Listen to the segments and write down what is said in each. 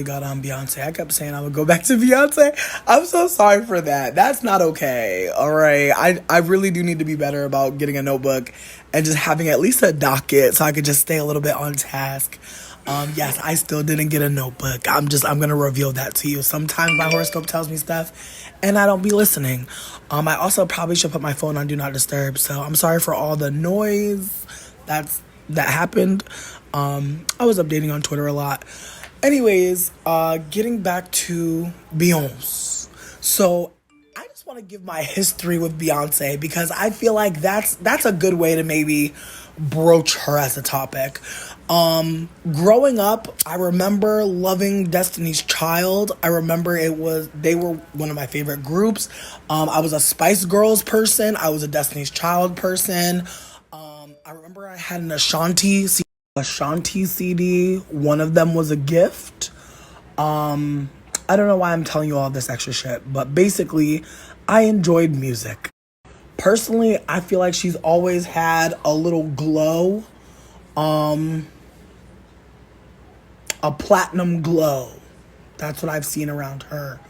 Got on Beyonce. I kept saying I would go back to Beyonce. I'm so sorry for that. That's not okay. All right. I really do need to be better about getting a notebook and just having at least a docket so I could just stay a little bit on task. Yes, I still didn't get a notebook. I'm gonna reveal that to you. Sometimes my horoscope tells me stuff and I don't be listening. I also probably should put my phone on do not disturb. So I'm sorry for all the noise that happened. I was updating on Twitter a lot. Anyways, getting back to Beyonce. So I just want to give my history with Beyonce because I feel like that's a good way to maybe broach her as a topic. Growing up, I remember loving Destiny's Child. I remember they were one of my favorite groups. I was a Spice Girls person. I was a Destiny's Child person. I remember I had an Ashanti CD. One of them was a gift. I don't know why I'm telling you all this extra shit, but basically, I enjoyed music. Personally, I feel like she's always had a little glow, a platinum glow. That's what I've seen around her.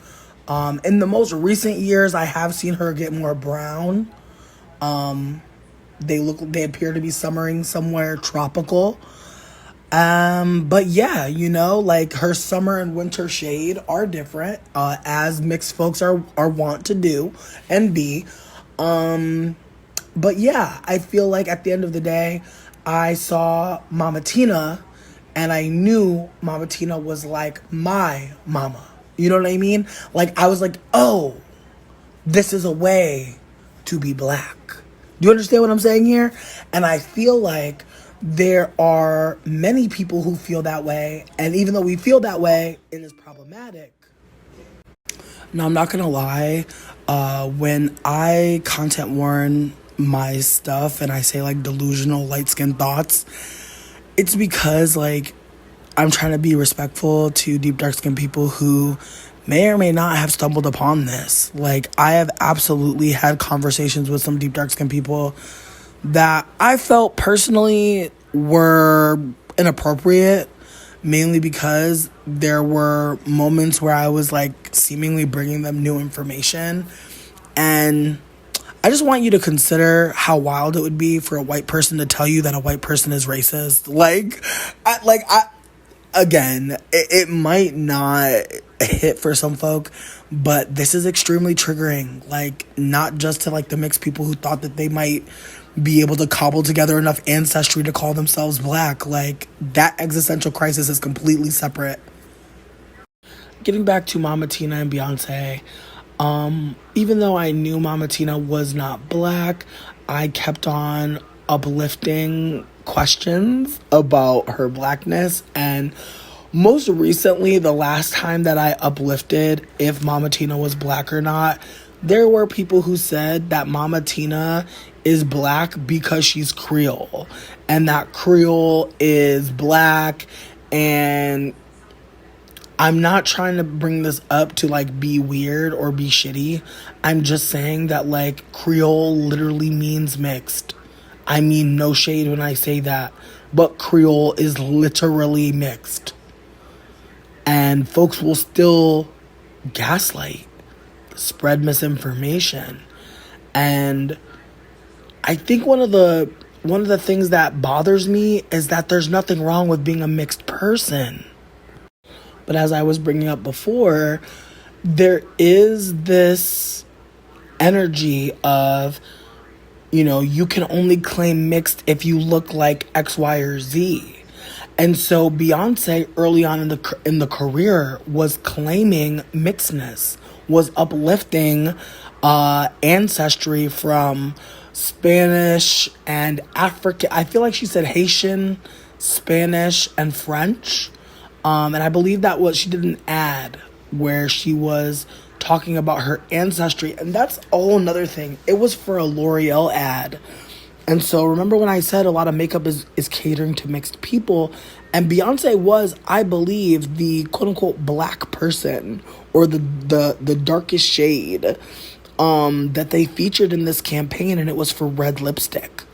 In the most recent years, I have seen her get more brown. They appear to be summering somewhere tropical. But yeah, like her summer and winter shade are different, as mixed folks are wont to do and be. But yeah, I feel like at the end of the day, I saw Mama Tina and I knew Mama Tina was like my mama. You know what I mean? Like, I was like, oh, this is a way to be black. Do you understand what I'm saying here? And I feel like there are many people who feel that way. And even though we feel that way, it is problematic. No, I'm not going to lie. When I content warn my stuff and I say like delusional light skinned thoughts, it's because like I'm trying to be respectful to deep dark skinned people who may or may not have stumbled upon this. Like, I have absolutely had conversations with some deep dark skinned people that I felt personally were inappropriate, mainly because there were moments where I was like seemingly bringing them new information. And I just want you to consider how wild it would be for a white person to tell you that a white person is racist. Again, it might not hit for some folk, but this is extremely triggering. Like, not just to like the mixed people who thought that they might be able to cobble together enough ancestry to call themselves black. Like, that existential crisis is completely separate. Getting back to Mama Tina and Beyonce, even though I knew Mama Tina was not black, I kept on uplifting questions about her blackness. And most recently, the last time that I uplifted if Mama Tina was black or not, there were people who said that Mama Tina is black because she's Creole, and that Creole is black. And I'm not trying to bring this up to like be weird or be shitty. I'm just saying that like Creole literally means mixed. I mean, no shade when I say that, but Creole is literally mixed. And folks will still gaslight, spread misinformation. And I think one of the things that bothers me is that there's nothing wrong with being a mixed person. But as I was bringing up before, there is this energy of, you can only claim mixed if you look like X, Y, or Z. And so Beyonce early on in the career was claiming mixedness, was uplifting ancestry from Spanish and African. I feel like she said Haitian, Spanish, and French. And I believe that she did an ad where she was talking about her ancestry. And that's a whole nother thing. It was for a L'Oreal ad. And so remember when I said a lot of makeup is catering to mixed people, and Beyonce was, I believe, the quote unquote black person or the darkest shade that they featured in this campaign, and it was for red lipstick.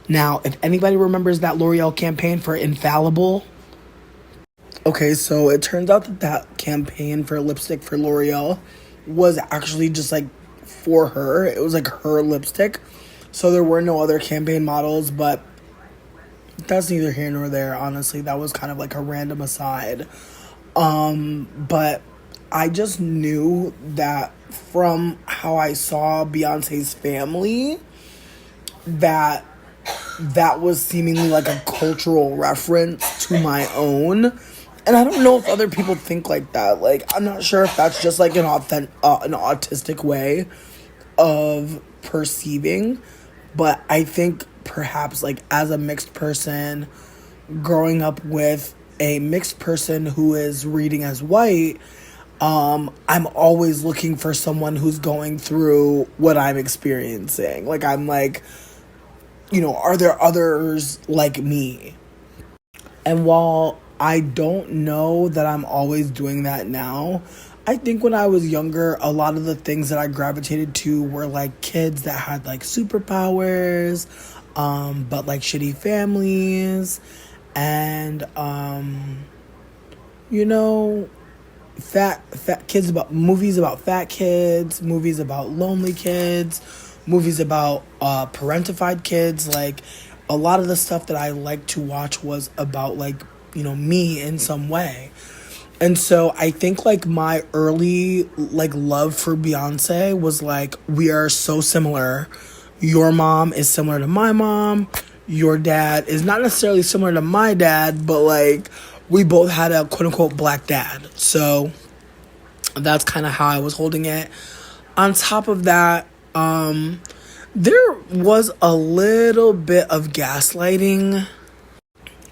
Now, if anybody remembers that L'Oreal campaign for Infallible, Okay, so it turns out that that campaign for lipstick for L'Oreal was actually just like for her. It was like her lipstick. So there were no other campaign models, but that's neither here nor there, honestly. That was kind of like a random aside. But I just knew that from how I saw Beyonce's family, that that was seemingly like a cultural reference to my own. And I don't know if other people think like that. Like, I'm not sure if that's just like an autistic way of perceiving, but I think perhaps like as a mixed person, growing up with a mixed person who is reading as white, I'm always looking for someone who's going through what I'm experiencing. Like, I'm like, are there others like me? And while I don't know that I'm always doing that now, I think when I was younger, a lot of the things that I gravitated to were like kids that had like superpowers, but like shitty families, and you know, fat kids, about movies about fat kids, movies about lonely kids, movies about parentified kids. Like, a lot of the stuff that I like to watch was about like, me in some way. And so I think like my early like love for Beyonce was like, we are so similar. Your mom is similar to my mom. Your dad is not necessarily similar to my dad, but like we both had a quote unquote black dad. So that's kind of how I was holding it. On top of that, there was a little bit of gaslighting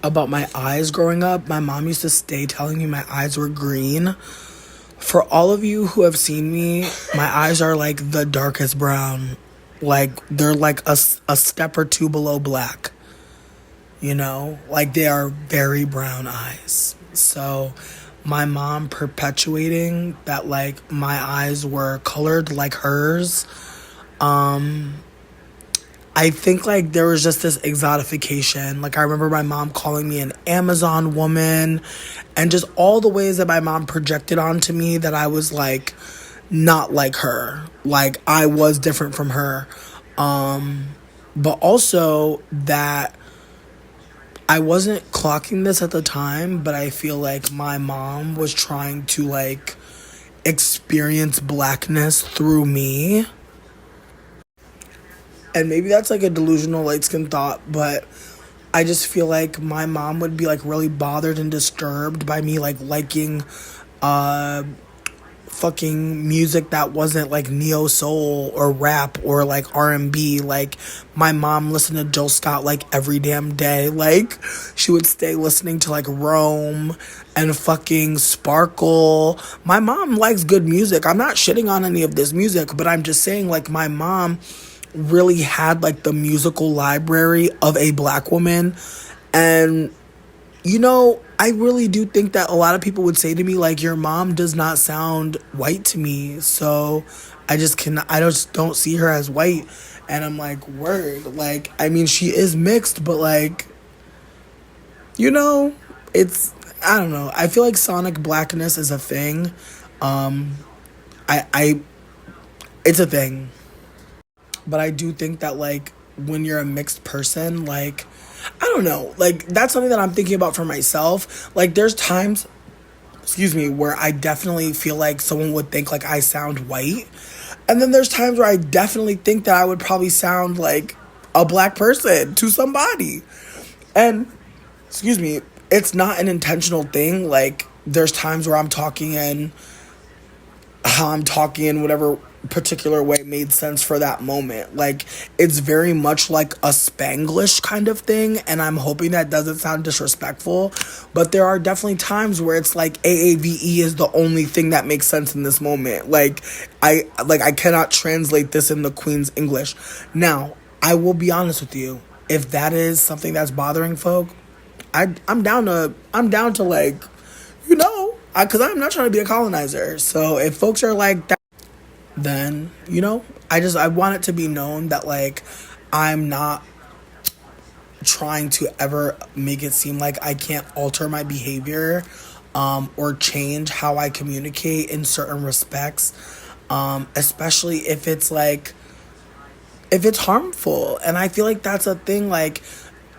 about my eyes growing up. My mom used to stay telling me my eyes were green. For all of you who have seen me, my eyes are like the darkest brown. Like, they're like a step or two below black. Like, they are very brown eyes. So my mom perpetuating that like my eyes were colored like hers, I think like there was just this exotification. Like, I remember my mom calling me an Amazon woman, and just all the ways that my mom projected onto me that I was like not like her. Like, I was different from her. But also that I wasn't clocking this at the time, but I feel like my mom was trying to like experience blackness through me. And maybe that's like a delusional light skin thought, but I just feel like my mom would be like really bothered and disturbed by me like liking fucking music that wasn't like neo soul or rap or like R&B. Like, my mom listened to Jill Scott like every damn day. Like, she would stay listening to like Rome and fucking Sparkle. My mom likes good music. I'm not shitting on any of this music, but I'm just saying like my mom really had like the musical library of a black woman. And I really do think that a lot of people would say to me like, your mom does not sound white to me, so I just don't see her as white. And I'm like, word. Like, I mean, she is mixed, but like, it's, I don't know, I feel like sonic blackness is a thing. I It's a thing. But I do think that, like, when you're a mixed person, like, I don't know, like, that's something that I'm thinking about for myself. Like, there's times, where I definitely feel like someone would think, like, I sound white. And then there's times where I definitely think that I would probably sound like a black person to somebody. And, it's not an intentional thing. Like, there's times where I'm talking in how I'm talking in whatever particular way made sense for that moment. Like, it's very much like a Spanglish kind of thing, and I'm hoping that doesn't sound disrespectful, but there are definitely times where it's like AAVE is the only thing that makes sense in this moment. Like, I cannot translate this in the Queen's English. Now, I will be honest with you. If that is something that's bothering folk, I'm down to like, because I'm not trying to be a colonizer. So if folks are like that, then, I want it to be known that, like, I'm not trying to ever make it seem like I can't alter my behavior or change how I communicate in certain respects, especially if it's like if it's harmful. And I feel like that's a thing. Like,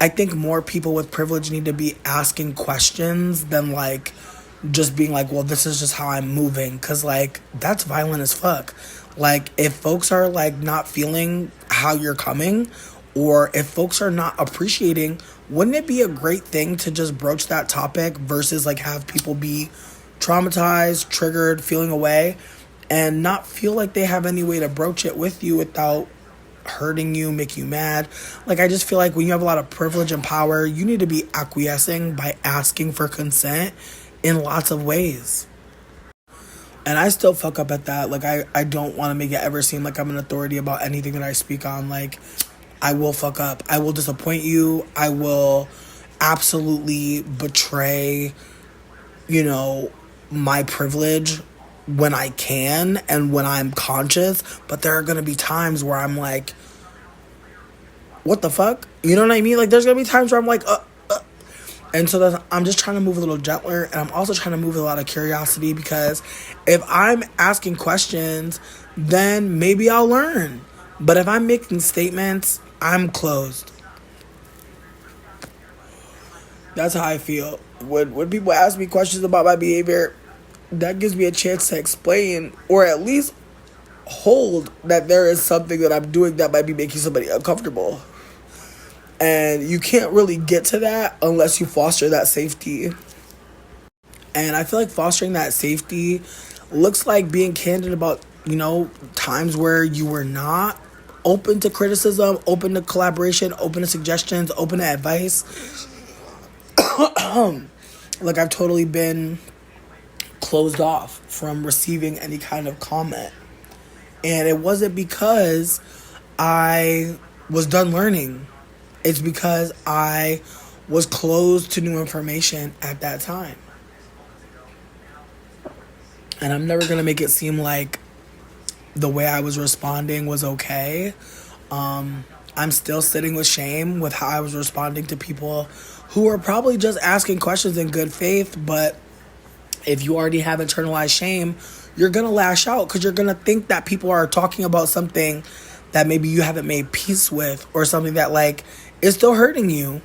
I think more people with privilege need to be asking questions than like just being like, well, this is just how I'm moving. Cause like, that's violent as fuck. Like, if folks are like not feeling how you're coming, or if folks are not appreciating, wouldn't it be a great thing to just broach that topic versus like have people be traumatized, triggered, feeling away, and not feel like they have any way to broach it with you without hurting you, make you mad. Like, I just feel like when you have a lot of privilege and power, you need to be acquiescing by asking for consent in lots of ways. And I still fuck up at that. Like, I don't want to make it ever seem like I'm an authority about anything that I speak on. Like, I will fuck up. I will disappoint you. I will absolutely betray, you know, my privilege when I can and when I'm conscious. But there are going to be times where I'm like, what the fuck? You know what I mean? Like, there's going to be times where I'm like, And so I'm just trying to move a little gentler, and I'm also trying to move with a lot of curiosity, because if I'm asking questions, then maybe I'll learn. But if I'm making statements, I'm closed. That's how I feel. When people ask me questions about my behavior, that gives me a chance to explain, or at least hold that there is something that I'm doing that might be making somebody uncomfortable. And you can't really get to that unless you foster that safety. And I feel like fostering that safety looks like being candid about, you know, times where you were not open to criticism, open to collaboration, open to suggestions, open to advice. Like, I've totally been closed off from receiving any kind of comment. And it wasn't because I was done learning. It's because I was closed to new information at that time. And I'm never going to make it seem like the way I was responding was okay. I'm still sitting with shame with how I was responding to people who were probably just asking questions in good faith. But if you already have internalized shame, you're going to lash out because you're going to think that people are talking about something that maybe you haven't made peace with, or something that like is still hurting you.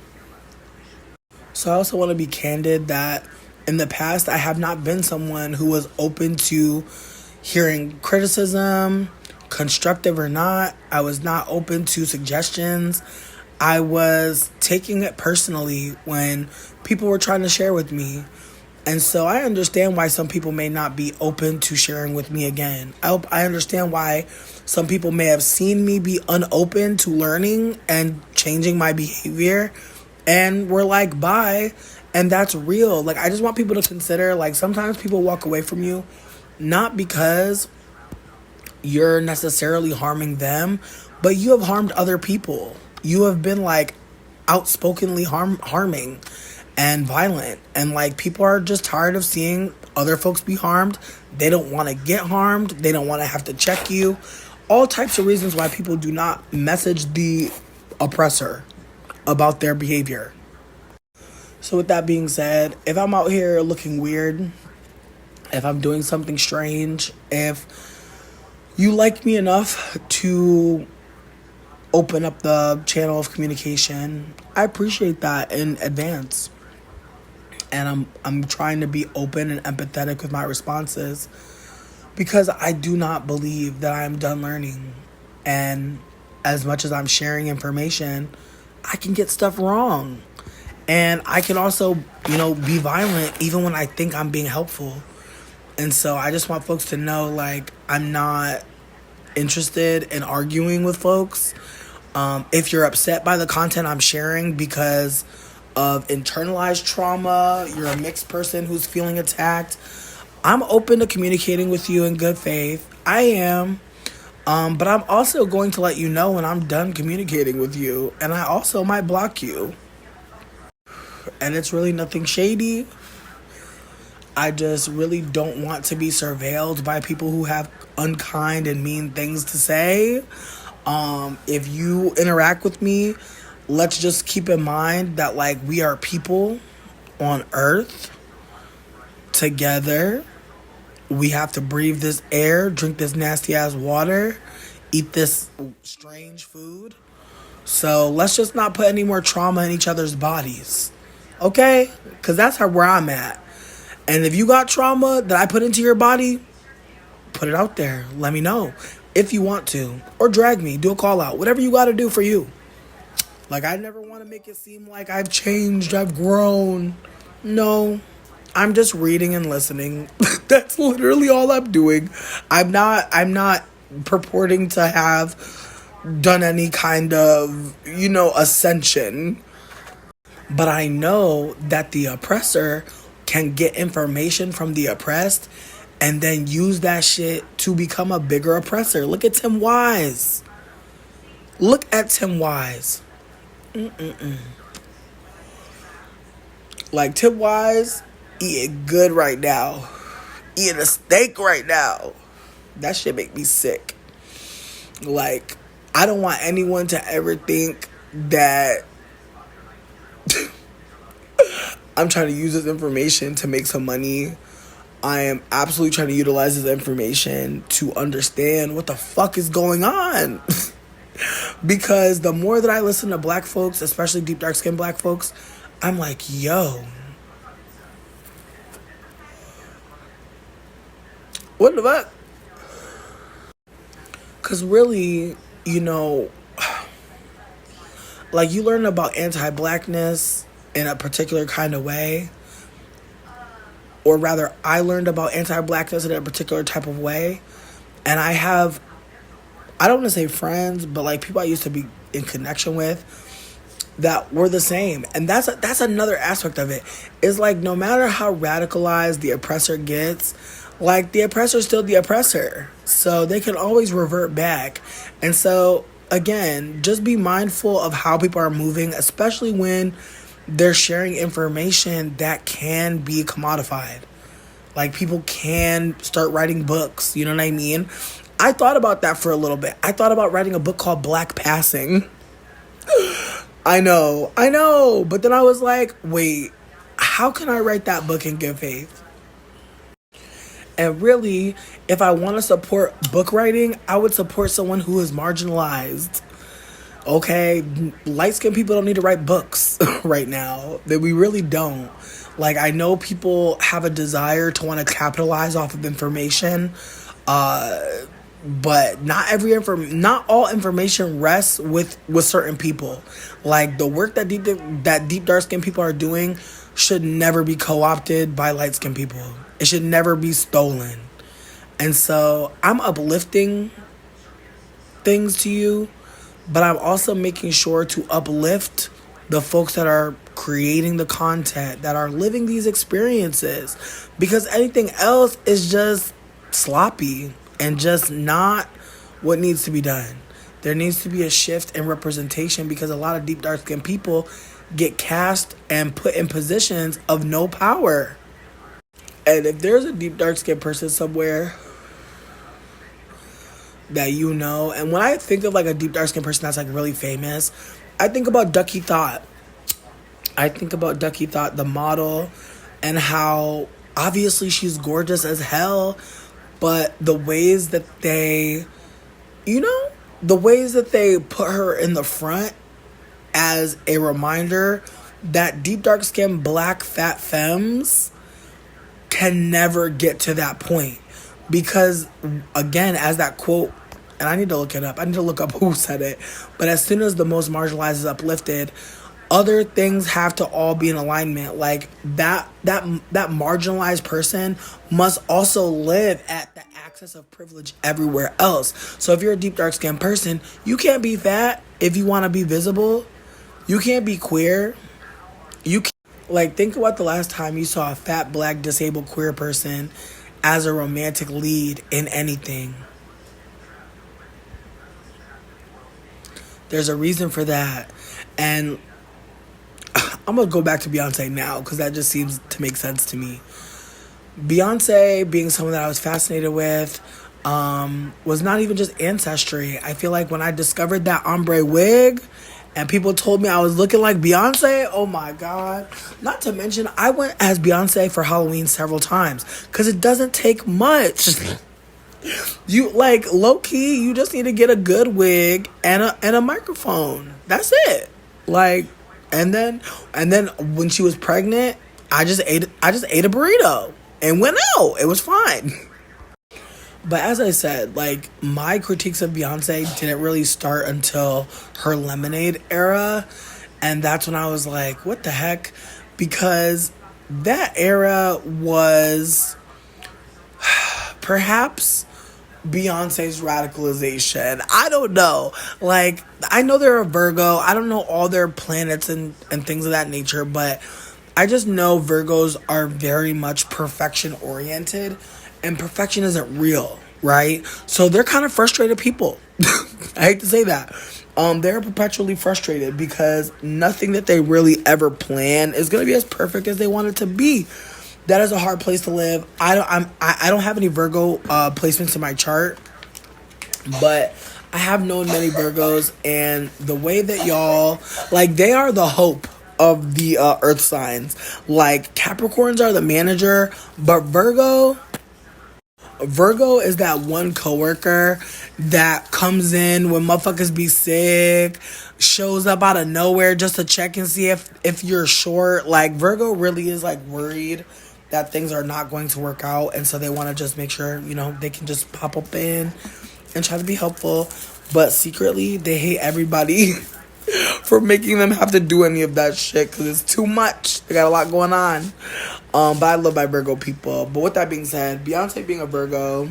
So I also want to be candid that in the past, I have not been someone who was open to hearing criticism, constructive or not. I was not open to suggestions. I was taking it personally when people were trying to share with me. And so I understand why some people may not be open to sharing with me again. I understand why some people may have seen me be unopen to learning and changing my behavior, and were like, bye. And that's real. Like, I just want people to consider, like, sometimes people walk away from you not because you're necessarily harming them, but you have harmed other people. You have been like outspokenly harming and violent, and like people are just tired of seeing other folks be harmed. They don't want to get harmed. They don't want to have to check you. All types of reasons why people do not message the oppressor about their behavior. So with that being said, if I'm out here looking weird, if I'm doing something strange, if you like me enough to open up the channel of communication, I appreciate that in advance. And I'm trying to be open and empathetic with my responses, because I do not believe that I'm done learning. And as much as I'm sharing information, I can get stuff wrong. And I can also, be violent even when I think I'm being helpful. And so I just want folks to know, like, I'm not interested in arguing with folks. If you're upset by the content I'm sharing because of internalized trauma, you're a mixed person who's feeling attacked, I'm open to communicating with you in good faith. I am. But I'm also going to let you know when I'm done communicating with you. And I also might block you. And it's really nothing shady. I just really don't want to be surveilled by people who have unkind and mean things to say. If you interact with me, let's just keep in mind that, like, we are people on earth. together. We have to breathe this air, drink this nasty ass water, eat this strange food. So let's just not put any more trauma in each other's bodies. Okay? Because that's where I'm at. And if you got trauma that I put into your body, put it out there. Let me know if you want to. Or drag me. Do a call out. Whatever you got to do for you. Like, I never want to make it seem like I've changed, I've grown. No, I'm just reading and listening. That's literally all I'm doing. I'm not purporting to have done any kind of, ascension. But I know that the oppressor can get information from the oppressed and then use that shit to become a bigger oppressor. Look at Tim Wise. Look at Tim Wise. Like, Tim Wise eating good right now. Eating a steak right now. That shit make me sick. Like, I don't want anyone to ever think that I'm trying to use this information to make some money. I am absolutely trying to utilize this information to understand what the fuck is going on. Because the more that I listen to black folks, especially deep dark skinned black folks, I'm like, yo, what the fuck? Because really, like, you learn about anti-blackness in a particular kind of way. Or rather, I learned about anti-blackness in a particular type of way. And I don't want to say friends, but like people I used to be in connection with that were the same. And that's another aspect of it. It's like, no matter how radicalized the oppressor gets, like, the oppressor is still the oppressor. So they can always revert back. And so, again, just be mindful of how people are moving, especially when they're sharing information that can be commodified. Like, people can start writing books, you know what I mean? I thought about that for a little bit. I thought about writing a book called Black Passing. I know. But then I was like, wait, how can I write that book in good faith? And really, if I want to support book writing, I would support someone who is marginalized. Okay? Light-skinned people don't need to write books right now. That we really don't. Like, I know people have a desire to want to capitalize off of information, but not all information rests with certain people. Like, the work that deep dark skinned people are doing should never be co-opted by light skinned people. It should never be stolen. And so I'm uplifting things to you, but I'm also making sure to uplift the folks that are creating the content, that are living these experiences, because anything else is just sloppy and just not what needs to be done. There needs to be a shift in representation, because a lot of deep dark skinned people get cast and put in positions of no power. And if there's a deep dark skinned person somewhere that you know, and when I think of like a deep dark skinned person that's like really famous, I think about Ducky Thought. The model, and how obviously she's gorgeous as hell, but the ways that they put her in the front as a reminder that deep dark skinned black fat femmes can never get to that point. Because, again, as that quote, and I need to look it up. I need to look up who said it. But as soon as the most marginalized is uplifted, other things have to all be in alignment. Like, that marginalized person must also live at the access of privilege everywhere else. So if you're a deep dark skinned person, you can't be fat if you want to be visible. You can't be queer. Like, think about the last time you saw a fat, black, disabled, queer person as a romantic lead in anything. There's a reason for that. And I'm going to go back to Beyonce now, because that just seems to make sense to me. Beyonce, being someone that I was fascinated with, was not even just ancestry. I feel like when I discovered that ombre wig And people told me I was looking like Beyonce. Oh my God. Not to mention, I went as Beyonce for Halloween several times because it doesn't take much. You like low key, you just need to get a good wig and a microphone. That's it. Like, and then when she was pregnant, I just ate a burrito and went out. It was fine. But as I said, like my critiques of Beyonce didn't really start until her Lemonade era, and that's when I was like, what the heck? Because that era was perhaps Beyonce's radicalization. I don't know. Like, I know they're a Virgo. I don't know all their planets and things of that nature, but I just know Virgos are very much perfection oriented, and perfection isn't real, right? So they're kind of frustrated people. I hate to say that. They're perpetually frustrated because nothing that they really ever plan is going to be as perfect as they want it to be. That is a hard place to live. I don't have any Virgo placements in my chart, but I have known many Virgos, and the way that y'all, like, they are the hope of the earth signs. Like, Capricorns are the manager, but Virgo is that one coworker that comes in when motherfuckers be sick, shows up out of nowhere just to check and see if you're short. Like, Virgo really is like worried that things are not going to work out, and so they want to just make sure, they can just pop up in and try to be helpful, but secretly they hate everybody for making them have to do any of that shit because it's too much. They got a lot going on. But I love my Virgo people. But with that being said, Beyonce being a Virgo,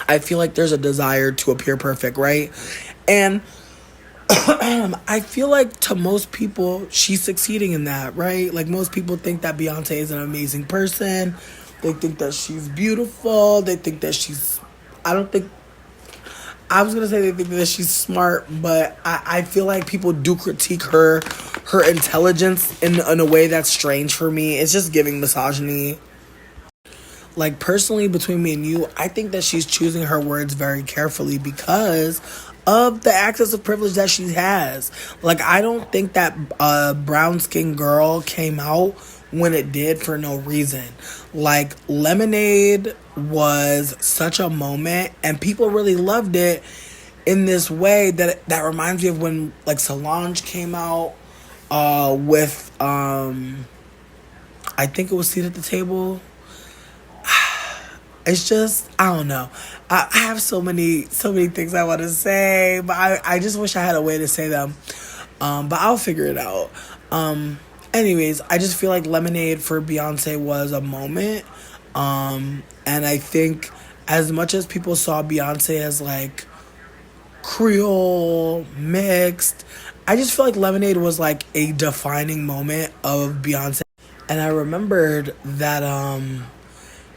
I feel like there's a desire to appear perfect, right? And I feel like to most people, she's succeeding in that, right? Like, most people think that Beyonce is an amazing person. They think that she's beautiful. They think that she's... I was going to say they think that she's smart, but I feel like people do critique her intelligence in a way that's strange for me. It's just giving misogyny. Like, personally, between me and you, I think that she's choosing her words very carefully because of the access of privilege that she has. Like, I don't think that brown skin girl came out when it did for no reason. Like, Lemonade was such a moment, and people really loved it in this way that reminds me of when, like, Solange came out with I think it was Seat at the Table. It's just, I don't know. I have so many things I want to say, but I just wish I had a way to say them. But I'll figure it out. Anyways, I just feel like Lemonade for Beyonce was a moment. And I think as much as people saw Beyonce as like Creole, mixed, I just feel like Lemonade was like a defining moment of Beyonce. And I remembered that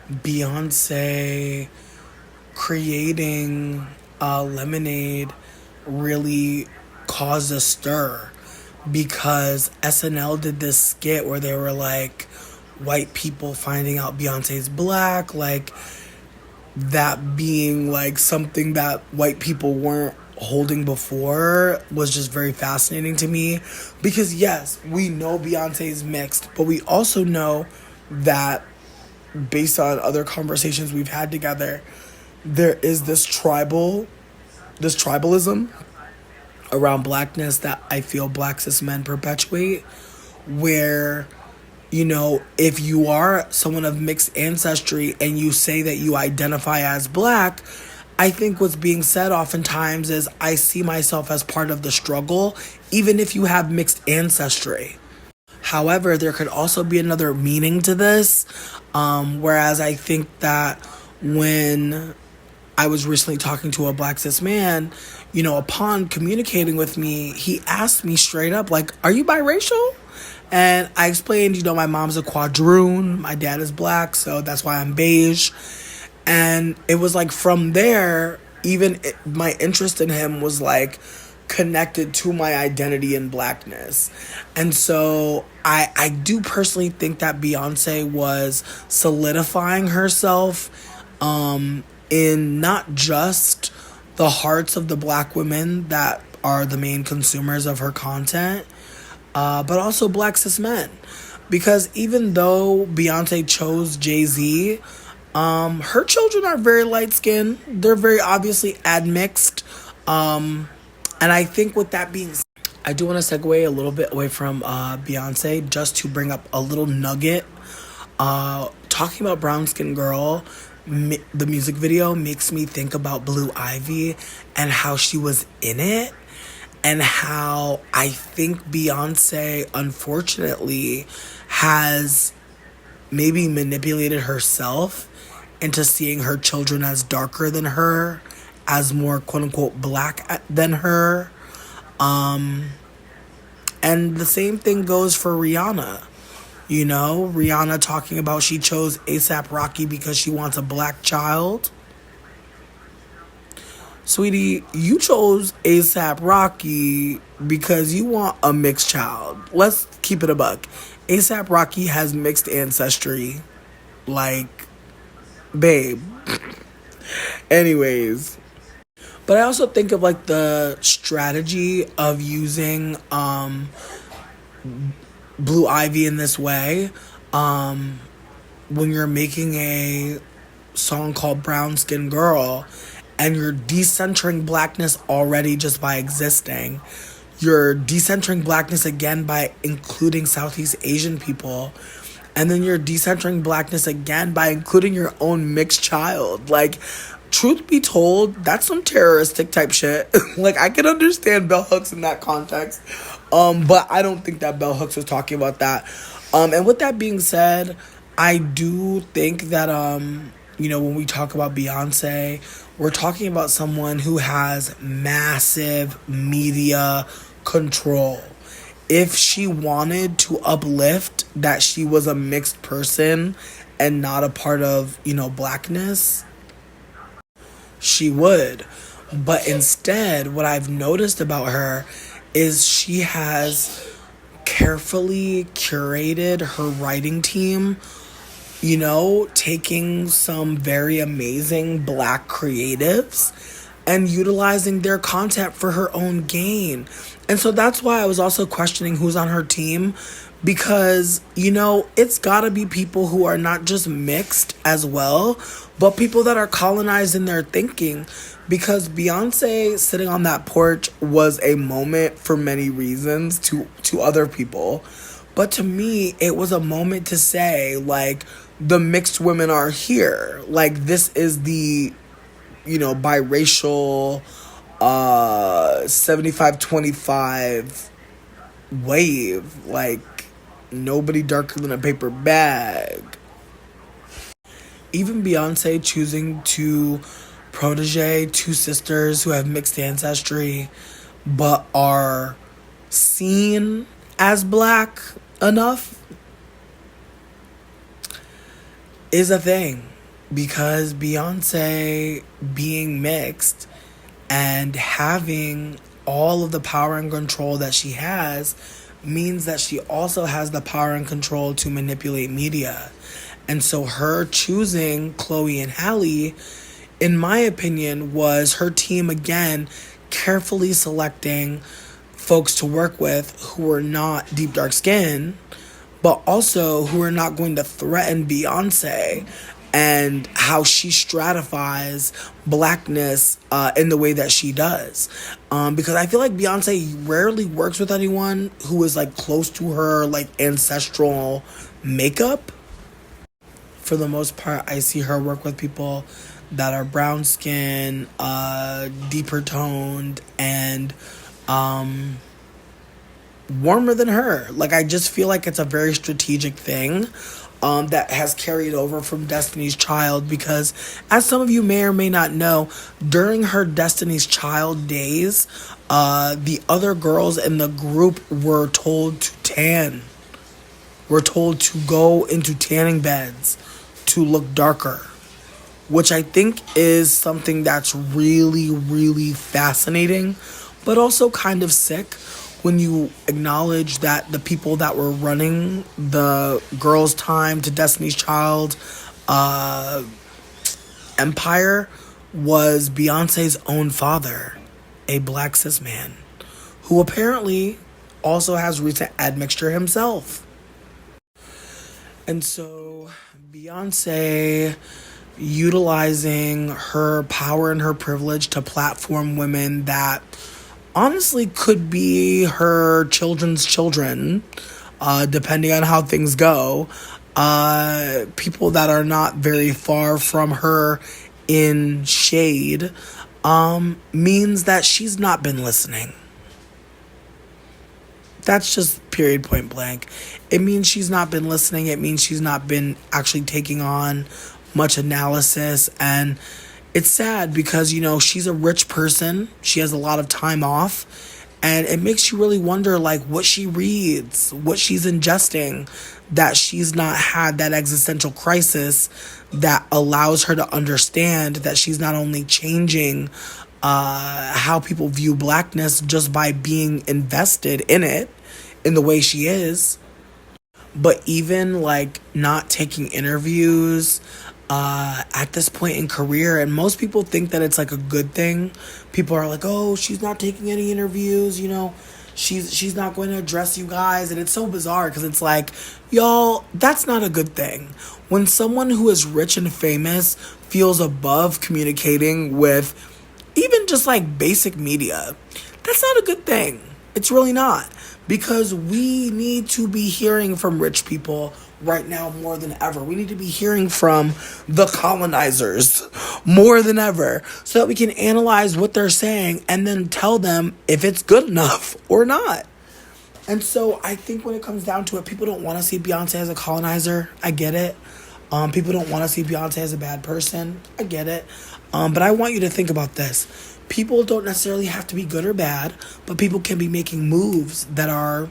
Beyonce creating Lemonade really caused a stir because SNL did this skit where they were like, white people finding out Beyonce's black, like that being like something that white people weren't holding before was just very fascinating to me because yes, we know Beyonce's mixed, but we also know that based on other conversations we've had together, there is this tribalism around blackness that I feel black cis men perpetuate, where, if you are someone of mixed ancestry and you say that you identify as black, I think what's being said oftentimes is I see myself as part of the struggle, even if you have mixed ancestry. However, there could also be another meaning to this, whereas I think that when I was recently talking to a black cis man, upon communicating with me, he asked me straight up, like, are you biracial? And I explained, my mom's a quadroon, my dad is black, so that's why I'm beige. And it was like from there, my interest in him was like connected to my identity in blackness. And so I do personally think that Beyonce was solidifying herself in not just the hearts of the black women that are the main consumers of her content, but also black cis men. Because even though Beyonce chose Jay-Z, her children are very light skinned. They're very obviously admixed. And I think with that being said, I do want to segue a little bit away from Beyonce just to bring up a little nugget. Talking about Brown Skin Girl, the music video makes me think about Blue Ivy and how she was in it. And how I think Beyonce, unfortunately, has maybe manipulated herself into seeing her children as darker than her, as more quote-unquote black than her. And the same thing goes for Rihanna. You know, Rihanna talking about she chose A$AP Rocky because she wants a black child. Sweetie, you chose A$AP Rocky because you want a mixed child. Let's keep it a buck. A$AP Rocky has mixed ancestry. Like, babe. Anyways. But I also think of like the strategy of using Blue Ivy in this way. When you're making a song called Brown Skin Girl and you're decentering blackness already just by existing, you're decentering blackness again by including Southeast Asian people, and then you're decentering blackness again by including your own mixed child. Like, truth be told, that's some terroristic type shit. Like, I can understand Bell Hooks in that context, but I don't think that Bell Hooks was talking about that. And with that being said, I do think that, you know, when we talk about Beyonce, we're talking about someone who has massive media control. If she wanted to uplift that she was a mixed person and not a part of, you know, blackness, she would. But instead, what I've noticed about her is she has carefully curated her writing team, you know, taking some very amazing black creatives and utilizing their content for her own gain. And so that's why I was also questioning who's on her team, because, you know, it's gotta be people who are not just mixed as well, but people that are colonized in their thinking. Because Beyonce sitting on that porch was a moment for many reasons to other people. But to me, it was a moment to say, like, the mixed women are here. Like, this is the, you know, biracial 75-25 wave. Like, nobody darker than a paper bag. Even Beyonce choosing to protege two sisters who have mixed ancestry but are seen as black enough is a thing. Because Beyonce being mixed and having all of the power and control that she has means that she also has the power and control to manipulate media. And so her choosing Chloe and Halle, in my opinion, was her team again carefully selecting folks to work with who are not deep dark skin, but also who are not going to threaten Beyonce and how she stratifies blackness in the way that she does. Because I feel like Beyonce rarely works with anyone who is like close to her like ancestral makeup. For the most part, I see her work with people that are brown skin, deeper toned, and warmer than her. Like, I just feel like it's a very strategic thing that has carried over from Destiny's Child, because as some of you may or may not know, during her Destiny's Child days, the other girls in the group were told to tan. Were told to go into tanning beds to look darker, which I think is something that's really, really fascinating, but also kind of sick when you acknowledge that the people that were running the Girls' Time to Destiny's Child empire was Beyonce's own father, a black cis man. who apparently also has recent admixture himself. And so Beyonce utilizing her power and her privilege to platform women that honestly could be her children's children, depending on how things go. People that are not very far from her in shade, means that she's not been listening. That's just period, point blank. It means she's not been listening. It means she's not been actually taking on much analysis. And it's sad because, she's a rich person. She has a lot of time off. And it makes you really wonder, like, what she reads, what she's ingesting, that she's not had that existential crisis that allows her to understand that she's not only changing how people view blackness just by being invested in it in the way she is, but even like not taking interviews at this point in career. And most people think that it's like a good thing. People are like, oh, she's not taking any interviews, she's not going to address you guys. And it's so bizarre because it's like, y'all, that's not a good thing. When someone who is rich and famous feels above communicating with even just like basic media, that's not a good thing. It's really not. Because we need to be hearing from rich people right now more than ever. We need to be hearing from the colonizers more than ever so that we can analyze what they're saying and then tell them if it's good enough or not. And so I think when it comes down to it, people don't want to see Beyonce as a colonizer. I get it. People don't want to see Beyonce as a bad person. I get it. But I want you to think about this. People don't necessarily have to be good or bad, but people can be making moves that are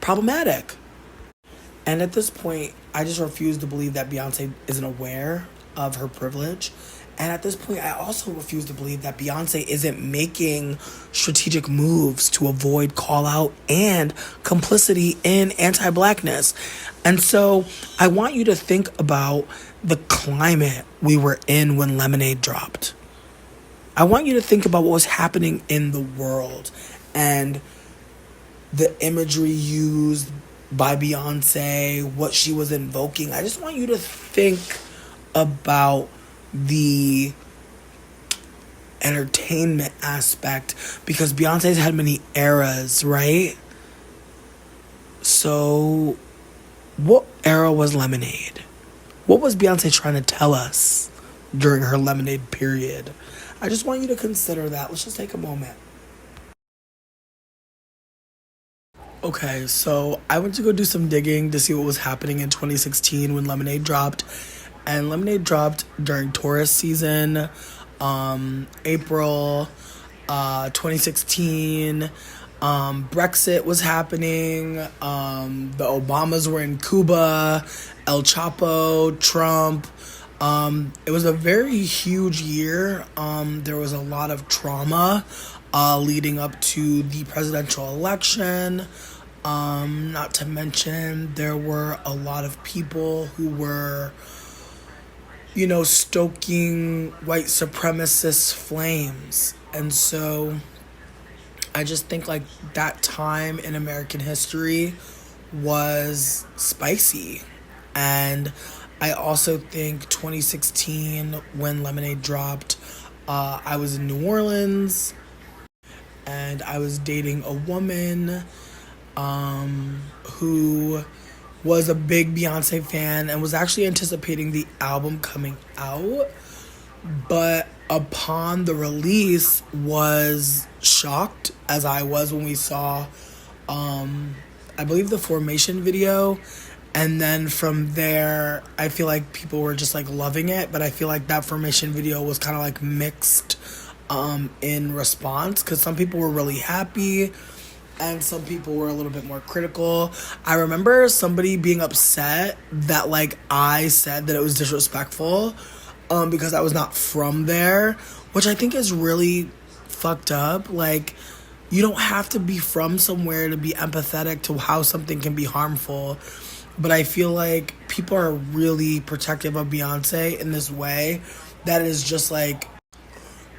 problematic. And at this point, I just refuse to believe that Beyonce isn't aware of her privilege. And at this point, I also refuse to believe that Beyonce isn't making strategic moves to avoid call out and complicity in anti-blackness. And so I want you to think about the climate we were in when Lemonade dropped. I want you to think about what was happening in the world and the imagery used by Beyonce, what she was invoking. I just want you to think about the entertainment aspect because Beyonce's had many eras, right? So, what era was Lemonade? What was Beyonce trying to tell us during her Lemonade period? I just want you to consider that. Let's just take a moment. Okay, so I went to go do some digging to see what was happening in 2016 when Lemonade dropped. And Lemonade dropped during tourist season, April 2016. Brexit was happening. The Obamas were in Cuba. El Chapo, Trump. It was a very huge year. There was a lot of trauma leading up to the presidential election. Not to mention, there were a lot of people who were, stoking white supremacist flames. And so I just think like that time in American history was spicy. And I also think 2016 when Lemonade dropped, I was in New Orleans and I was dating a woman who was a big Beyonce fan and was actually anticipating the album coming out, but upon the release was shocked as I was when we saw I believe the Formation video. And then from there, I feel like people were just like loving it. But I feel like that Formation video was kind of like mixed in response. Because some people were really happy and some people were a little bit more critical. I remember somebody being upset that like I said that it was disrespectful because I was not from there. Which I think is really fucked up. Like, you don't have to be from somewhere to be empathetic to how something can be harmful. But I feel like people are really protective of Beyonce in this way that is just like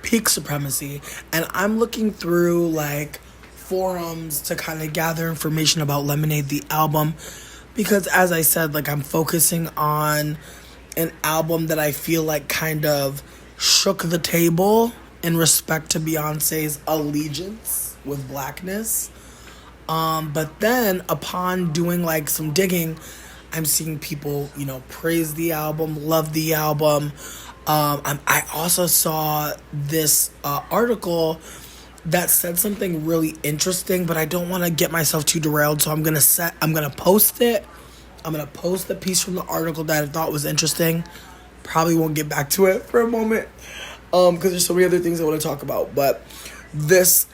peak supremacy. And I'm looking through like forums to kind of gather information about Lemonade, the album, because as I said, like I'm focusing on an album that I feel like kind of shook the table in respect to Beyonce's allegiance with blackness. But then upon doing like some digging, I'm seeing people, praise the album, love the album. I also saw this article that said something really interesting, but I don't want to get myself too derailed, so I'm gonna post it. I'm gonna post the piece from the article that I thought was interesting. Probably won't get back to it for a moment, because there's so many other things I want to talk about. But this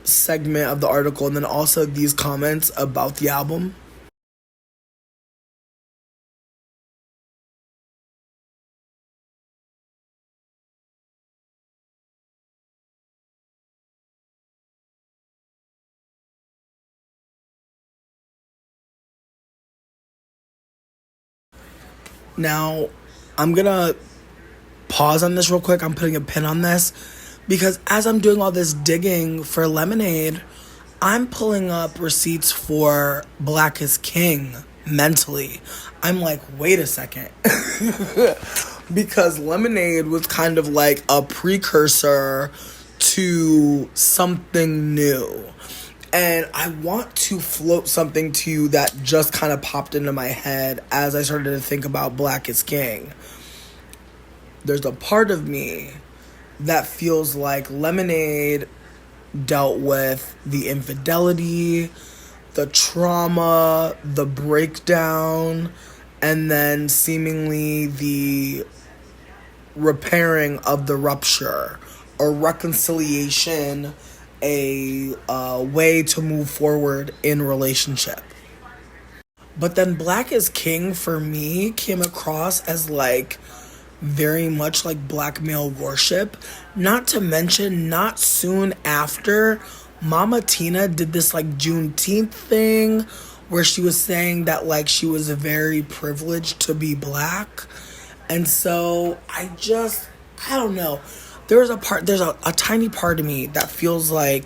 segment of the article, and then also these comments about the album. Now, I'm gonna pause on this real quick. I'm putting a pin on this because as I'm doing all this digging for Lemonade, I'm pulling up receipts for Black is King mentally. I'm like, wait a second. Because Lemonade was kind of like a precursor to something new. And I want to float something to you that just kind of popped into my head as I started to think about Black is King. There's a part of me that feels like Lemonade dealt with the infidelity, the trauma, the breakdown, and then seemingly the repairing of the rupture or reconciliation, a way to move forward in relationship. But then Black is King for me came across as like very much like black male worship. Not to mention, not soon after, Mama Tina did this like Juneteenth thing where she was saying that like she was very privileged to be black. And so I don't know. There's a tiny part of me that feels like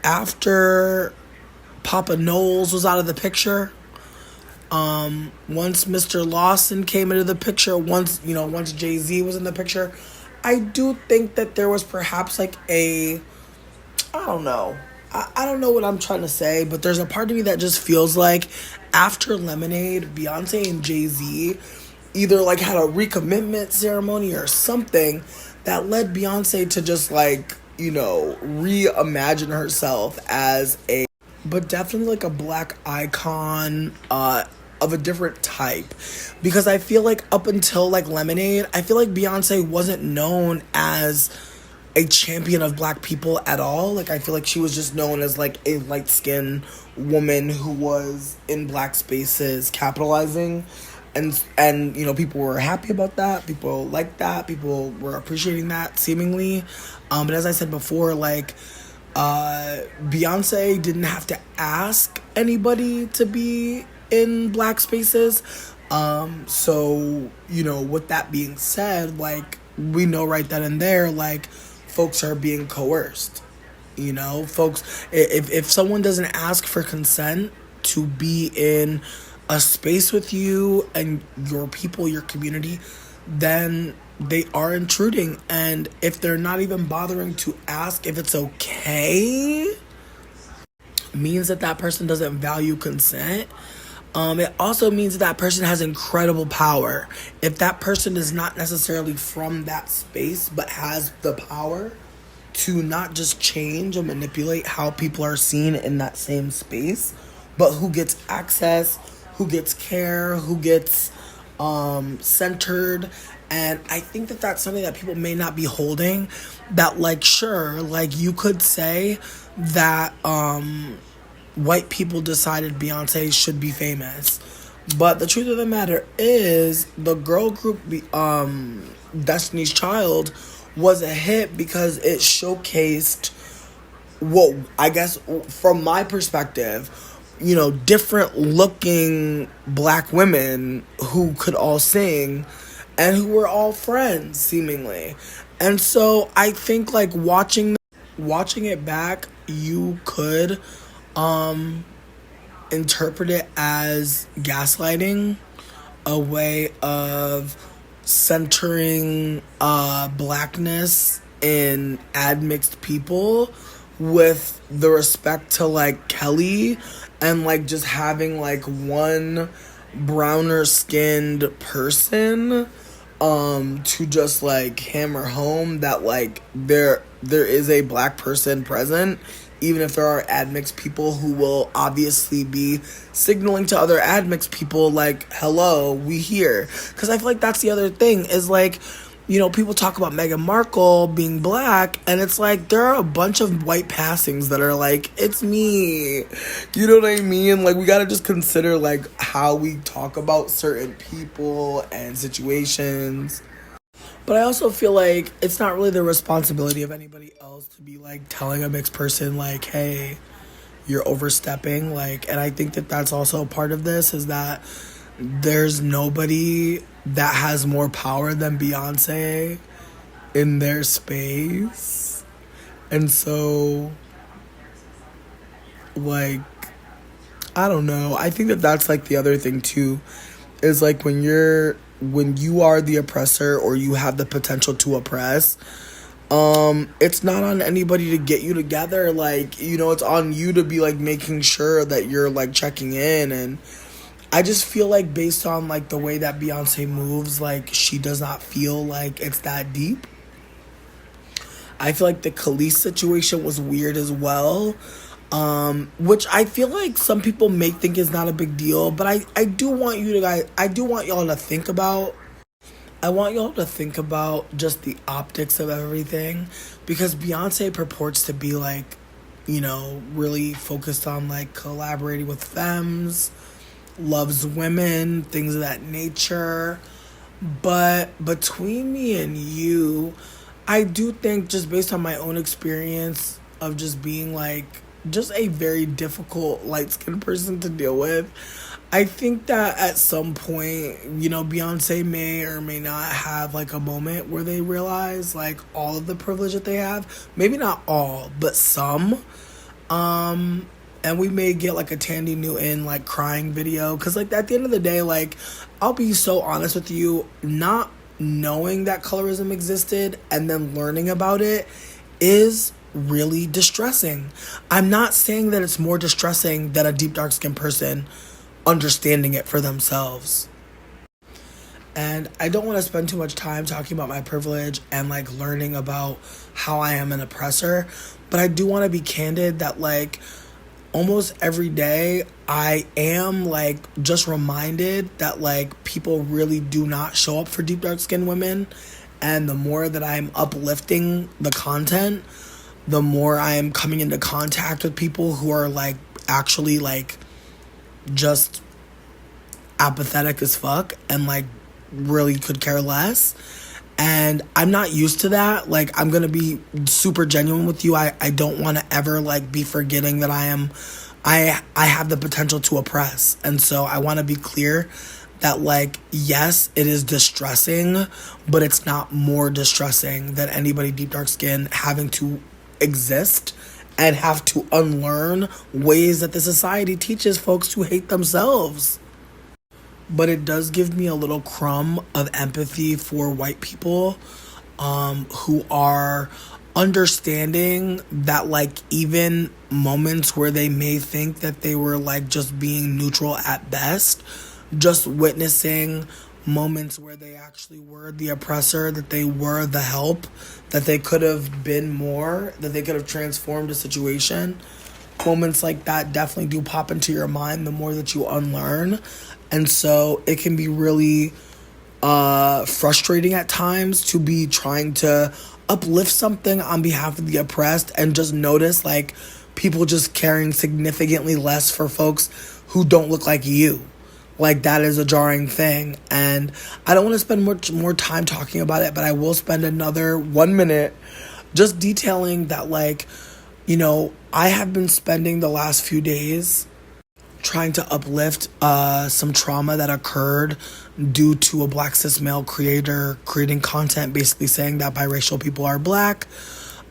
after Papa Knowles was out of the picture, once Mr. Lawson came into the picture, once Jay-Z was in the picture, I do think that there was perhaps like I don't know. I don't know what I'm trying to say, but there's a part of me that just feels like after Lemonade, Beyonce and Jay-Z either like had a recommitment ceremony or something that led Beyonce to just like, reimagine herself as but definitely like a black icon, of a different type. Because I feel like up until like Lemonade, I feel like Beyonce wasn't known as a champion of black people at all. Like I feel like she was just known as like a light-skinned woman who was in black spaces capitalizing, and people were happy about that, people liked that, people were appreciating that seemingly. But as I said before, like Beyonce didn't have to ask anybody to be in black spaces. So with that being said, like we know right then and there, like folks are being coerced. Folks, if someone doesn't ask for consent to be in a space with you and your people, your community, then they are intruding. And if they're not even bothering to ask if it's okay, means that person doesn't value consent. It also means that person has incredible power. If that person is not necessarily from that space, but has the power to not just change and manipulate how people are seen in that same space, but who gets access, who gets care, who gets centered. And I think that that's something that people may not be holding. That like, sure, like you could say that white people decided Beyonce should be famous. But the truth of the matter is the girl group Destiny's Child was a hit because it showcased what, I guess, from my perspective, different looking black women who could all sing and who were all friends, seemingly. And so I think like watching watching it back, you could interpret it as gaslighting, a way of centering blackness in admixed people with the respect to like Kelly, and like just having like one browner skinned person to just like hammer home that like there is a black person present, even if there are admixed people who will obviously be signaling to other admixed people like, hello, we here. Because I feel like that's the other thing is like, you know, people talk about Meghan Markle being black, and it's like there are a bunch of white passings that are like, it's me. You know what I mean? Like, we gotta just consider like how we talk about certain people and situations. But I also feel like it's not really the responsibility of anybody else to be like telling a mixed person like, hey, you're overstepping. Like, and I think that that's also a part of this is that there's nobody that has more power than Beyonce in their space. And so, like, I don't know. I think that that's like the other thing too, is like when you are the oppressor or you have the potential to oppress, it's not on anybody to get you together. Like, you know, it's on you to be like making sure that you're like checking in. And I just feel like based on like the way that Beyonce moves, like she does not feel like it's that deep. I feel like the Khalees situation was weird as well, which I feel like some people may think is not a big deal, but I do want y'all to think about. I want y'all to think about just the optics of everything, because Beyonce purports to be like, you know, really focused on like collaborating with femmes, loves women, things of that nature. But between me and you, I do think, just based on my own experience of just being like just a very difficult light-skinned person to deal with, I think that at some point, you know, Beyonce may or may not have like a moment where they realize like all of the privilege that they have. Maybe not all, but some. And we may get like a Tandy Newton like crying video, because like at the end of the day, like I'll be so honest with you, not knowing that colorism existed and then learning about it is really distressing. I'm not saying that it's more distressing than a deep dark skinned person understanding it for themselves. And I don't want to spend too much time talking about my privilege and like learning about how I am an oppressor, but I do want to be candid that like almost every day I am like just reminded that like people really do not show up for deep dark skinned women. And the more that I'm uplifting the content, the more I am coming into contact with people who are like actually like just apathetic as fuck and like really could care less. And I'm not used to that. Like, I'm gonna be super genuine with you. I don't want to ever like be forgetting that I have the potential to oppress. And so I want to be clear that like, yes, it is distressing, but it's not more distressing than anybody deep dark skin having to exist and have to unlearn ways that the society teaches folks to hate themselves. But it does give me a little crumb of empathy for white people who are understanding that like even moments where they may think that they were like just being neutral at best, just witnessing moments where they actually were the oppressor, that they were the help, that they could have been more, that they could have transformed a situation. Moments like that definitely do pop into your mind the more that you unlearn. And so it can be really frustrating at times to be trying to uplift something on behalf of the oppressed and just notice like people just caring significantly less for folks who don't look like you. Like, that is a jarring thing. And I don't want to spend much more time talking about it, but I will spend another 1 minute just detailing that, like, you know, I have been spending the last few days trying to uplift some trauma that occurred due to a black cis male creator creating content basically saying that biracial people are black.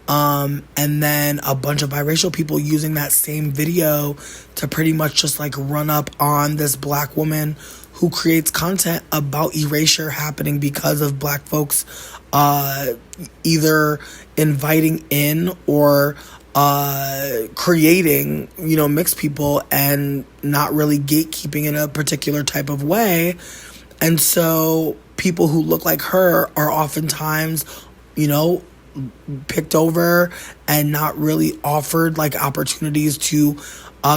And then a bunch of biracial people using that same video to pretty much just like run up on this black woman who creates content about erasure happening because of black folks either inviting in or creating, mixed people and not really gatekeeping in a particular type of way. And so people who look like her are oftentimes, picked over and not really offered like opportunities to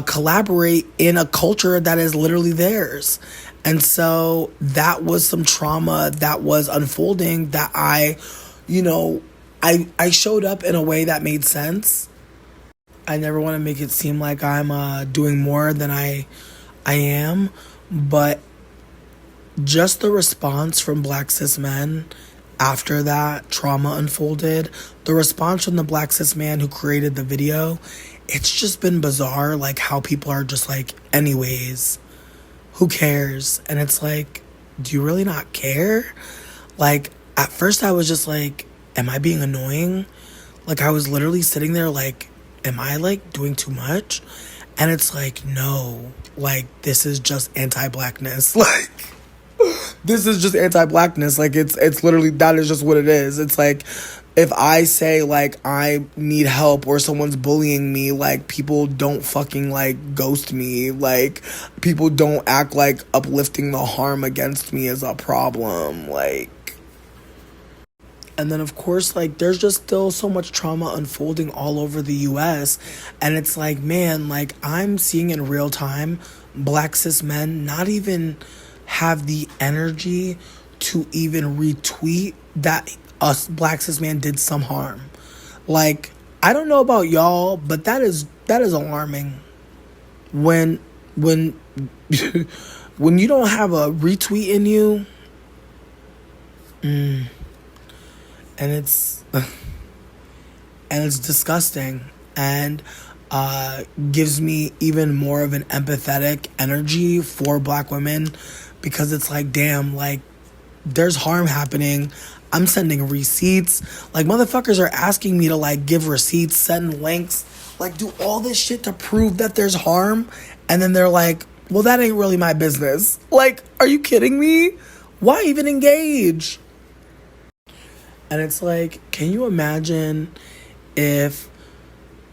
collaborate in a culture that is literally theirs. And so that was some trauma that was unfolding that I showed up in a way that made sense. I never want to make it seem like I'm doing more than I am, but just the response from black cis men after that trauma unfolded, the response from the black cis man who created the video, it's just been bizarre, like how people are just like, anyways, who cares? And it's like, do you really not care? Like, at first I was just like, am I being annoying? Like, I was literally sitting there like, am I like doing too much? And it's like, no, like, this is just anti-blackness. Like, this is just anti-blackness. Like, it's literally, that is just what it is. It's like, if I say like I need help or someone's bullying me, like, people don't fucking like ghost me. Like, people don't act like uplifting the harm against me is a problem. Like, and then of course, like, there's just still so much trauma unfolding all over the US. And it's like, man, like, I'm seeing in real time black cis men not even have the energy to even retweet that a black cis man did some harm. Like, I don't know about y'all, but that is alarming. When when you don't have a retweet in you, and it's disgusting, and gives me even more of an empathetic energy for black women, because it's like, damn, like, there's harm happening. I'm sending receipts. Like, motherfuckers are asking me to like give receipts, send links, like do all this shit to prove that there's harm. And then they're like, well, that ain't really my business. Like, are you kidding me? Why even engage? And it's like, can you imagine if,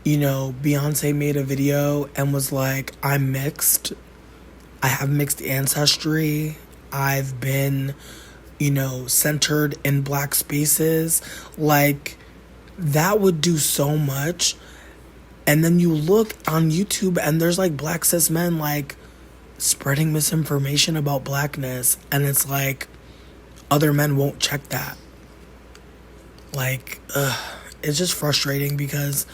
Beyonce made a video and was like, I'm mixed. I have mixed ancestry. I've been, centered in black spaces. Like, that would do so much. And then you look on YouTube and there's like black cis men like spreading misinformation about blackness. And it's like, other men won't check that. Like, it's just frustrating because,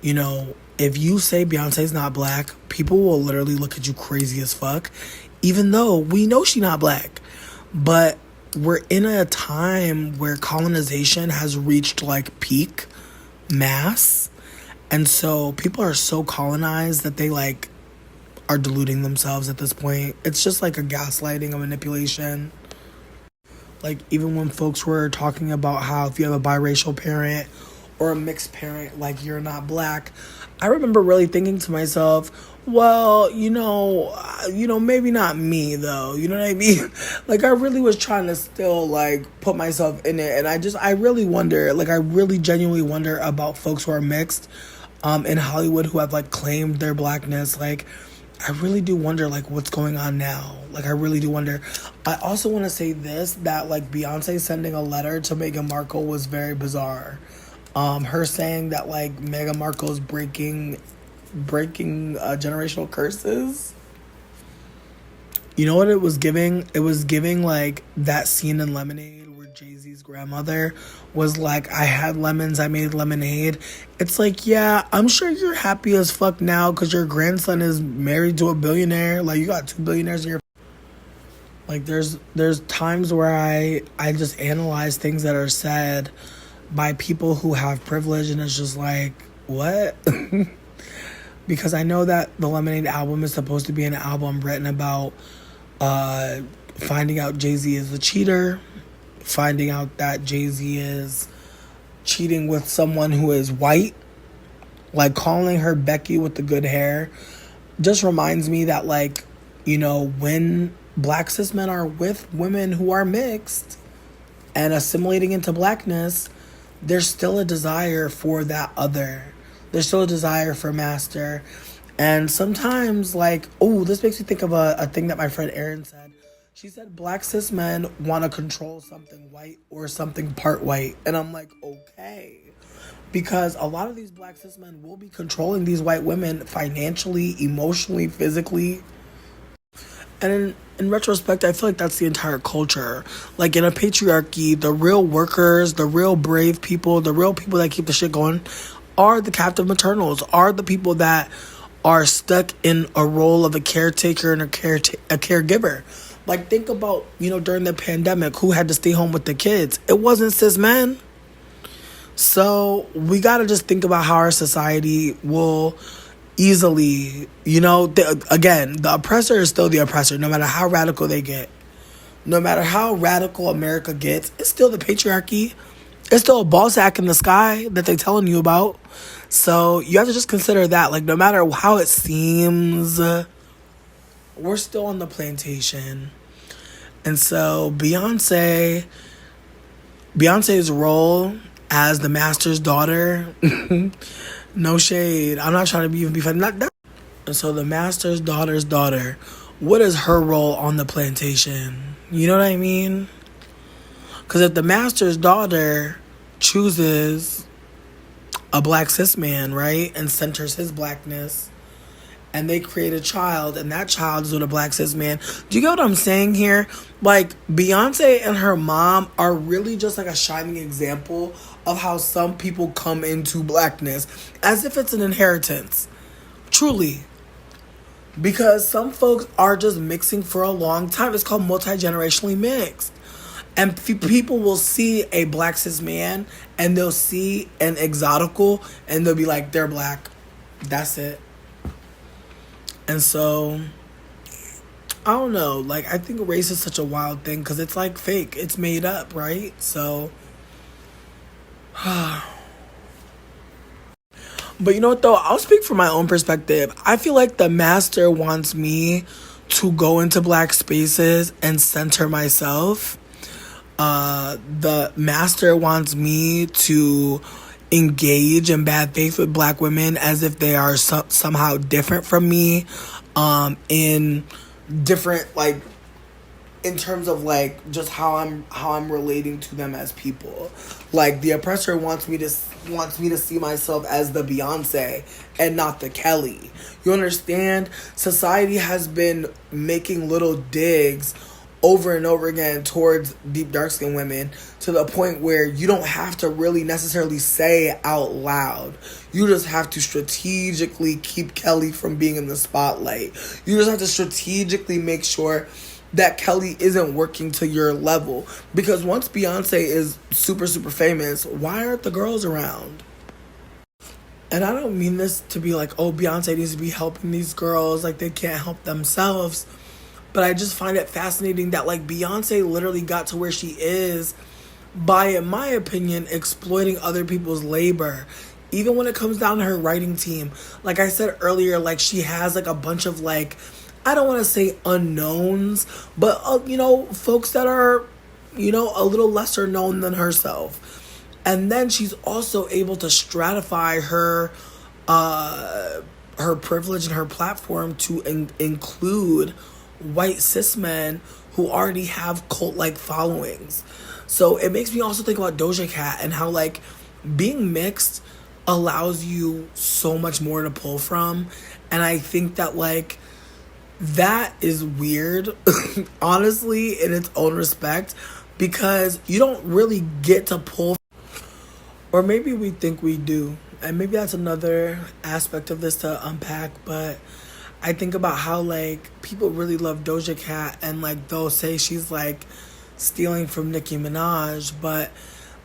if you say Beyonce's not black, people will literally look at you crazy as fuck, even though we know she's not black. But we're in a time where colonization has reached like peak mass. And so people are so colonized that they like are deluding themselves at this point. It's just like a gaslighting, a manipulation. Like, even when folks were talking about how if you have a biracial parent or a mixed parent, like, you're not black, I remember really thinking to myself, well, maybe not me, though. You know what I mean? Like, I really was trying to still, like, put myself in it. And I really wonder, like, I really genuinely wonder about folks who are mixed in Hollywood who have, like, claimed their blackness. Like, I really do wonder, like, what's going on now. Like, I really do wonder. I also want to say this, that, like, Beyonce sending a letter to Meghan Markle was very bizarre. Her saying that, like, Meghan Markle's breaking generational curses. You know what it was giving? It was giving, like, that scene in Lemonade where Jay-Z's grandmother was like, I had lemons, I made lemonade. It's like, yeah, I'm sure you're happy as fuck now because your grandson is married to a billionaire. Like, you got 2 billionaires in your... Like, there's times where I just analyze things that are said by people who have privilege, and it's just like, what? Because I know that the Lemonade album is supposed to be an album written about finding out Jay-Z is a cheater, finding out that Jay-Z is cheating with someone who is white, like calling her Becky with the good hair, just reminds me that, like, when black cis men are with women who are mixed and assimilating into blackness, there's still a desire for that other. There's still a desire for master. And sometimes, like, oh, this makes me think of a thing that my friend Erin said. She said black cis men want to control something white or something part white. And I'm like, okay. Because a lot of these black cis men will be controlling these white women financially, emotionally, physically. And in retrospect, I feel like that's the entire culture. Like, in a patriarchy, the real workers, the real brave people, the real people that keep the shit going are the captive maternals, are the people that are stuck in a role of a caretaker and a caregiver. Like, think about, during the pandemic, who had to stay home with the kids? It wasn't cis men. So we got to just think about how our society will easily, again, the oppressor is still the oppressor, no matter how radical they get. No matter how radical America gets, it's still the patriarchy. It's still a ball sack in the sky that they're telling you about. So you have to just consider that. Like, no matter how it seems, we're still on the plantation. And so Beyonce's role as the master's daughter, no shade. I'm not trying to even be funny. And so the master's daughter's daughter, what is her role on the plantation? You know what I mean? Because if the master's daughter chooses a black cis man, right, and centers his blackness, and they create a child, and that child is with a black cis man. Do you get what I'm saying here? Like, Beyonce and her mom are really just like a shining example of how some people come into blackness as if it's an inheritance. Truly. Because some folks are just mixing for a long time. It's called multi-generationally mixed. And people will see a black cis man and they'll see an exotical and they'll be like, they're black. That's it. And so, I don't know. Like, I think race is such a wild thing because it's like fake. It's made up, right? So, but you know what though? I'll speak from my own perspective. I feel like the master wants me to go into black spaces and center myself. The master wants me to engage in bad faith with black women as if they are somehow different from me, in different, like, in terms of, like, just how I'm relating to them as people. Like, the oppressor wants me to see myself as the Beyonce and not the Kelly. You understand? Society has been making little digs over and over again towards deep dark-skinned women to the point where you don't have to really necessarily say out loud. You just have to strategically keep Kelly from being in the spotlight. You just have to strategically make sure that Kelly isn't working to your level. Because once Beyonce is super, super famous, why aren't the girls around? And I don't mean this to be like, oh, Beyonce needs to be helping these girls like they can't help themselves. But I just find it fascinating that, like, Beyonce literally got to where she is by, in my opinion, exploiting other people's labor. Even when it comes down to her writing team. Like I said earlier, like, she has, like, a bunch of, like, I don't want to say unknowns, but, folks that are, a little lesser known than herself. And then she's also able to stratify her privilege and her platform to include white cis men who already have cult-like followings. So it makes me also think about Doja Cat and how, like, being mixed allows you so much more to pull from. And I think that, like, that is weird, honestly, in its own respect, because you don't really get to pull, or maybe we think we do. And maybe that's another aspect of this to unpack, but I think about how, like, people really love Doja Cat and, like, they'll say she's, like, stealing from Nicki Minaj, but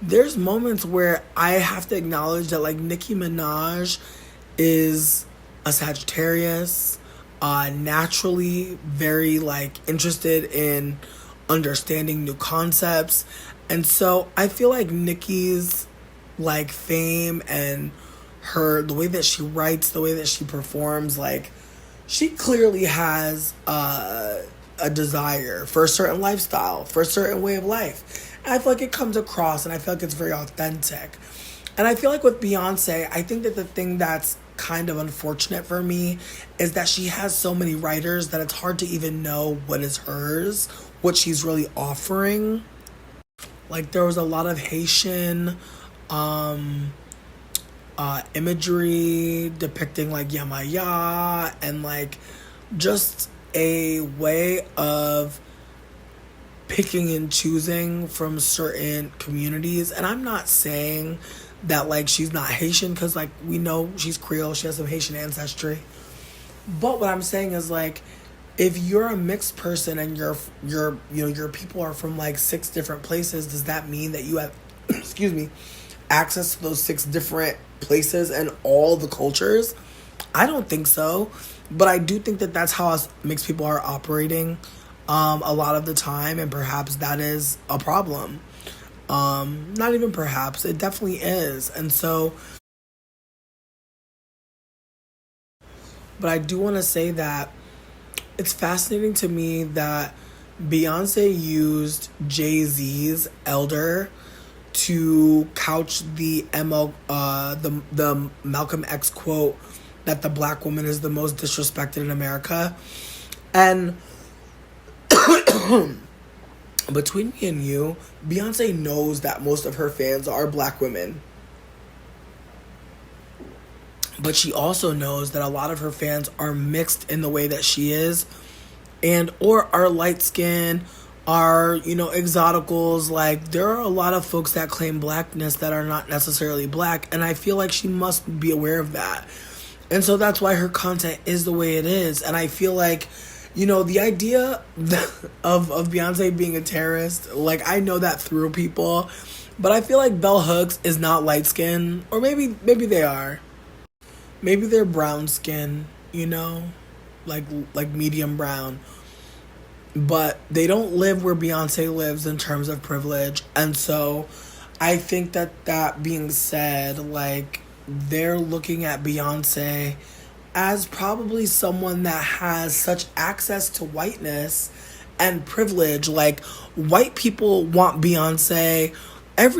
there's moments where I have to acknowledge that, like, Nicki Minaj is a Sagittarius, naturally very, like, interested in understanding new concepts, and so I feel like Nicki's, like fame and the way that she writes, the way that she performs, like she clearly has a desire for a certain lifestyle, for a certain way of life. And I feel like it comes across, and I feel like it's very authentic. And I feel like with Beyonce, I think that the thing that's kind of unfortunate for me is that she has so many writers that it's hard to even know what is hers, what she's really offering. Like there was a lot of Haitian imagery depicting like Yamaya and like just a way of picking and choosing from certain communities. And I'm not saying that like she's not Haitian, because like we know she's Creole, she has some Haitian ancestry. But what I'm saying is like if you're a mixed person and your people are from like 6 different places, does that mean that you have excuse me, access to those 6 different places and all the cultures? I don't think so. But I do think that that's how us mixed people are operating a lot of the time, and perhaps that is a problem. Not even perhaps, it definitely is. And so, but I do want to say that it's fascinating to me that Beyonce used Jay-Z's Elder to couch the Malcolm X quote that the black woman is the most disrespected in America. And between me and you, Beyonce knows that most of her fans are black women. But she also knows that a lot of her fans are mixed in the way that she is, and or are light skinned, are, exoticals. Like there are a lot of folks that claim blackness that are not necessarily black, and I feel like she must be aware of that. And so that's why her content is the way it is. And I feel like, the idea of Beyonce being a terrorist, like I know that through people, but I feel like Bell Hooks is not light skinned, or maybe they are. Maybe they're brown skin, like medium brown. But they don't live where Beyonce lives in terms of privilege. And so I think that being said, like they're looking at Beyonce as probably someone that has such access to whiteness and privilege. Like white people want Beyonce. I've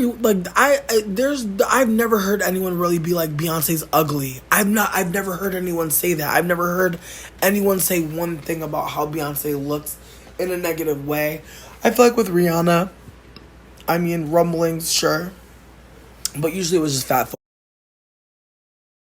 never heard anyone really be like Beyonce's ugly. I've never heard anyone say that. I've never heard anyone say one thing about how Beyonce looks in a negative way. I feel like with Rihanna, rumblings, sure, but usually it was just fat